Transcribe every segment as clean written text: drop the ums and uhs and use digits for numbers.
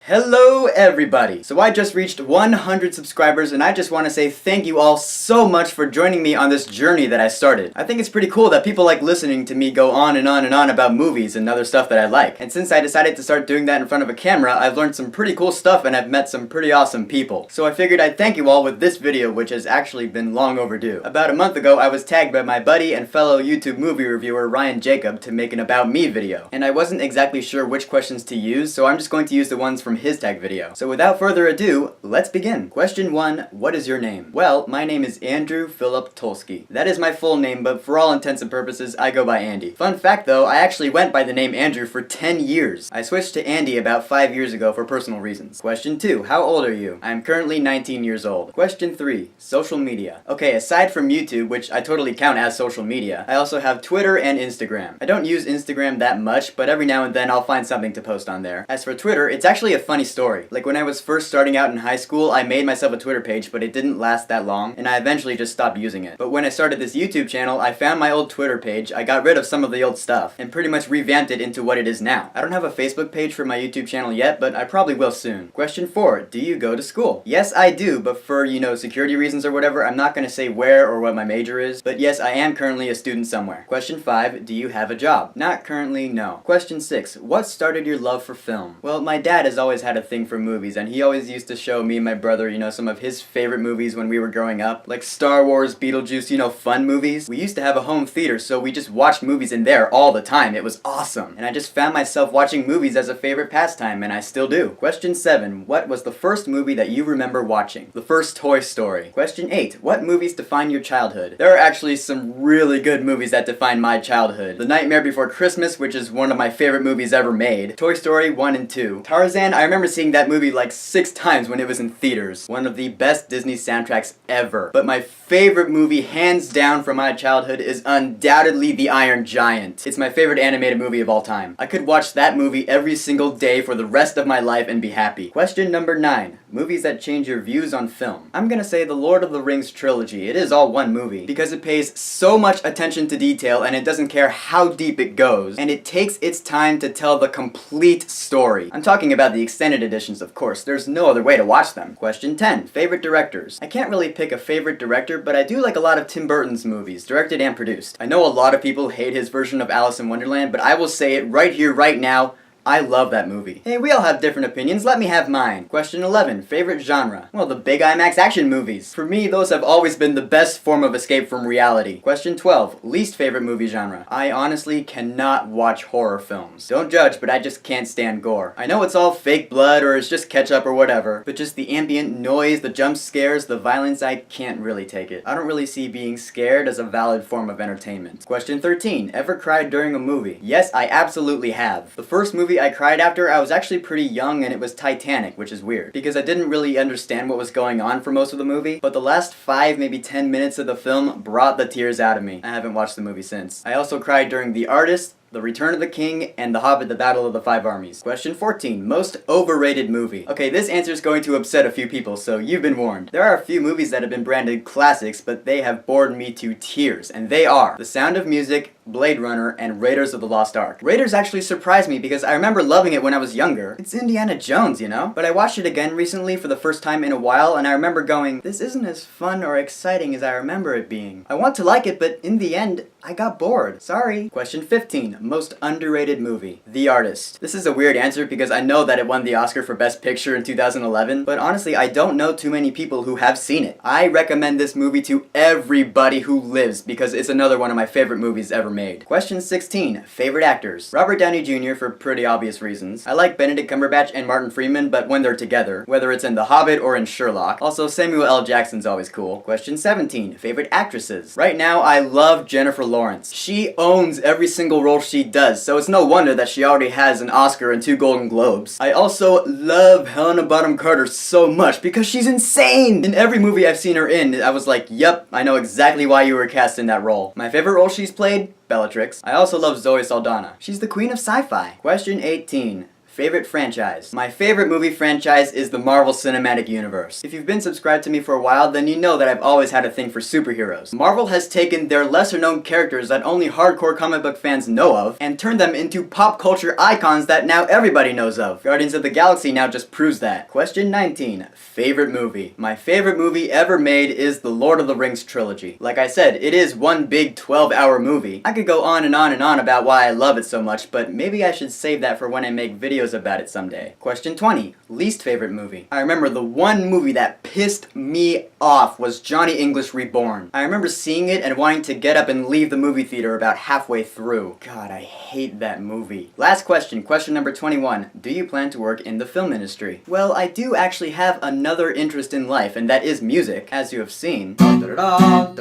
Hello everybody! So I just reached 100 subscribers and I just want to say thank you all so much for joining me on this journey that I started. I think it's pretty cool that people like listening to me go on and on and on about movies and other stuff that I like. And since I decided to start doing that in front of a camera, I've learned some pretty cool stuff and I've met some pretty awesome people. So I figured I'd thank you all with this video, which has actually been long overdue. About a month ago, I was tagged by my buddy and fellow YouTube movie reviewer Ryan Jacob to make an About Me video. And I wasn't exactly sure which questions to use, so I'm just going to use the ones from his tag video. So without further ado, let's begin. Question 1, what is your name? Well, my name is Andrew Philip Tolsky. That is my full name, but for all intents and purposes, I go by Andy. Fun fact though, I actually went by the name Andrew for 10 years. I switched to Andy about 5 years ago for personal reasons. Question 2, how old are you? I'm currently 19 years old. Question 3, social media. Okay, aside from YouTube, which I totally count as social media, I also have Twitter and Instagram. I don't use Instagram that much, but every now and then I'll find something to post on there. As for Twitter, it's actually a funny story. Like when I was first starting out in high school, I made myself a Twitter page, but it didn't last that long, and I eventually just stopped using it. But when I started this YouTube channel, I found my old Twitter page, I got rid of some of the old stuff, and pretty much revamped it into what it is now. I don't have a Facebook page for my YouTube channel yet, but I probably will soon. Question 4, do you go to school? Yes, I do, but for, security reasons or whatever, I'm not gonna say where or what my major is, but yes, I am currently a student somewhere. Question 5, do you have a job? Not currently, no. Question 6, what started your love for film? Well, my dad has always had a thing for movies, and he always used to show me and my brother, some of his favorite movies when we were growing up, like Star Wars, Beetlejuice, fun movies. We used to have a home theater, so we just watched movies in there all the time. It was awesome. And I just found myself watching movies as a favorite pastime, and I still do. Question 7, what was the first movie that you remember watching? The first Toy Story. Question 8, what movies define your childhood? There are actually some really good movies that define my childhood. The Nightmare Before Christmas, which is one of my favorite movies ever made. Toy Story 1 and 2. Tarzan, I remember seeing that movie like 6 times when it was in theaters. One of the best Disney soundtracks ever. But my favorite movie, hands down from my childhood, is undoubtedly The Iron Giant. It's my favorite animated movie of all time. I could watch that movie every single day for the rest of my life and be happy. Question number 9. Movies that change your views on film. I'm gonna say the Lord of the Rings trilogy. It is all one movie because it pays so much attention to detail and it doesn't care how deep it goes, and it takes its time to tell the complete story. I'm talking about the extended editions, of course. There's no other way to watch them. Question 10. Favorite directors. I can't really pick a favorite director, but I do like a lot of Tim Burton's movies, directed and produced. I know a lot of people hate his version of Alice in Wonderland, but I will say it right here, right now, I love that movie. Hey, we all have different opinions, let me have mine. Question 11, favorite genre. Well, the big IMAX action movies. For me, those have always been the best form of escape from reality. Question 12, least favorite movie genre. I honestly cannot watch horror films. Don't judge, but I just can't stand gore. I know it's all fake blood or it's just ketchup or whatever, but just the ambient noise, the jump scares, the violence, I can't really take it. I don't really see being scared as a valid form of entertainment. Question 13, ever cried during a movie? Yes, I absolutely have. The first movie I cried after, I was actually pretty young, and it was Titanic, which is weird, because I didn't really understand what was going on for most of the movie, but the last 5, maybe 10 minutes of the film brought the tears out of me. I haven't watched the movie since. I also cried during The Artist, The Return of the King, and The Hobbit, The Battle of the Five Armies. Question 14, most overrated movie. Okay, this answer is going to upset a few people, so you've been warned. There are a few movies that have been branded classics, but they have bored me to tears, and they are The Sound of Music, Blade Runner, and Raiders of the Lost Ark. Raiders actually surprised me because I remember loving it when I was younger. It's Indiana Jones, But I watched it again recently for the first time in a while, and I remember going, this isn't as fun or exciting as I remember it being. I want to like it, but in the end, I got bored. Sorry. Question 15, most underrated movie. The Artist. This is a weird answer because I know that it won the Oscar for Best Picture in 2011, but honestly, I don't know too many people who have seen it. I recommend this movie to everybody who lives because it's another one of my favorite movies ever made. Question 16, favorite actors. Robert Downey Jr. for pretty obvious reasons. I like Benedict Cumberbatch and Martin Freeman, but when they're together, whether it's in The Hobbit or in Sherlock. Also, Samuel L. Jackson's always cool. Question 17, favorite actresses. Right now, I love Jennifer Lawrence. She owns every single role she does, so it's no wonder that she already has an Oscar and 2 Golden Globes. I also love Helena Bonham Carter so much because she's insane! In every movie I've seen her in, I was like, yep, I know exactly why you were cast in that role. My favorite role she's played? Bellatrix. I also love Zoe Saldana. She's the queen of sci-fi. Question 18. Favorite franchise. My favorite movie franchise is the Marvel Cinematic Universe. If you've been subscribed to me for a while, then you know that I've always had a thing for superheroes. Marvel has taken their lesser known characters that only hardcore comic book fans know of and turned them into pop culture icons that now everybody knows of. Guardians of the Galaxy now just proves that. Question 19. Favorite movie. My favorite movie ever made is the Lord of the Rings trilogy. Like I said, it is one big 12-hour movie. I could go on and on and on about why I love it so much, but maybe I should save that for when I make videos about it someday. Question 20. Least favorite movie. I remember the one movie that pissed me off was Johnny English Reborn. I remember seeing it and wanting to get up and leave the movie theater about halfway through. God, I hate that movie. Last question, question number 21. Do you plan to work in the film industry? Well, I do actually have another interest in life, and that is music, as you have seen. Ah,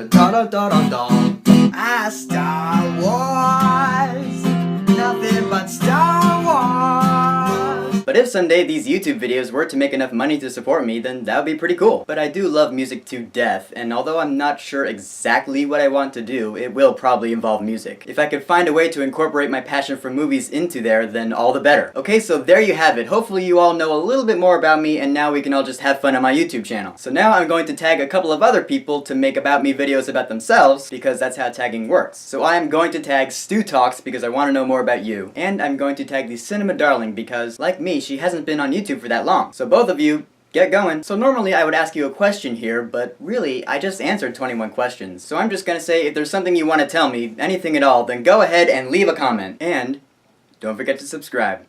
Star Wars, nothing but Star Wars. But if someday these YouTube videos were to make enough money to support me, then that would be pretty cool. But I do love music to death, and although I'm not sure exactly what I want to do, it will probably involve music. If I could find a way to incorporate my passion for movies into there, then all the better. Okay, so there you have it. Hopefully you all know a little bit more about me, and now we can all just have fun on my YouTube channel. So now I'm going to tag a couple of other people to make About Me videos about themselves, because that's how tagging works. So I am going to tag Stu Talks because I want to know more about you, and I'm going to tag the Cinema Darling because, like me, she hasn't been on YouTube for that long. So both of you, get going. So normally I would ask you a question here, but really, I just answered 21 questions. So I'm just gonna say, if there's something you want to tell me, anything at all, then go ahead and leave a comment. And don't forget to subscribe.